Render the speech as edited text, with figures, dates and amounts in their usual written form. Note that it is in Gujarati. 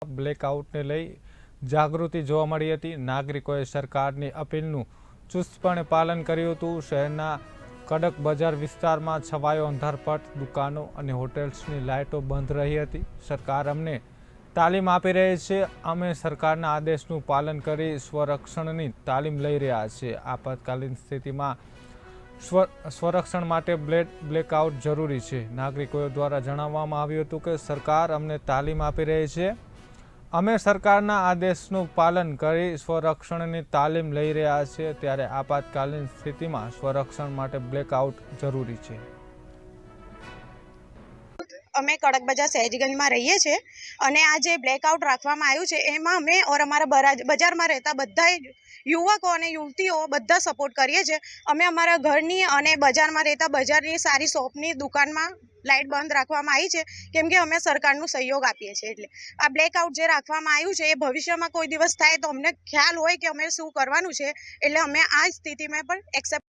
બ્લેકઆઉટને લઈ જાગૃતિ જોવા મળી હતી। નાગરિકોએ સરકારની અપીલનું ચુસ્તપણે પાલન કર્યું હતું। શહેરના કડક બજાર વિસ્તારમાં છવાયો અંધારપટ, દુકાનો અને હોટેલ્સની લાઇટો બંધ રહી હતી। સરકાર અમને તાલીમ આપી રહી છે। અમે સરકારના આદેશનું પાલન કરી સ્વરક્ષણની તાલીમ લઈ રહ્યા છીએ। આપાતકાલીન સ્થિતિમાં સ્વરક્ષણ માટે બ્લેકઆઉટ જરૂરી છે। નાગરિકો દ્વારા જણાવવામાં આવ્યું હતું કે સરકાર અમને તાલીમ આપી રહી છે। અમે સરકારના આદેશનું પાલન કરી સ્વરક્ષણની તાલીમ લઈ રહ્યા છીએ, ત્યારે આપાતકાલીન સ્થિતિમાં સ્વરક્ષણ માટે બ્લેકઆઉટ જરૂરી છે। અમે કડક બજાર સહેજગંજમાં રહીએ છીએ અને આ જે બ્લેકઆઉટ રાખવામાં આવ્યું છે એમાં અમે ઓર અમારા બજારમાં રહેતા બધા યુવકો અને યુવતીઓ બધા સપોર્ટ કરીએ છીએ। અમે અમારા ઘરની અને બજારમાં રહેતા બજારની સારી શોપની દુકાનમાં લાઇટ બંધ રાખવામાં આવી છે, કેમ કે અમે સરકારનું સહયોગ આપીએ છીએ। એટલે આ બ્લેકઆઉટ જે રાખવામાં આવ્યું છે એ ભવિષ્યમાં કોઈ દિવસ થાય તો અમને ખ્યાલ હોય કે અમે શું કરવાનું છે, એટલે અમે આ સ્થિતિમાં પણ એક્સેપ્ટ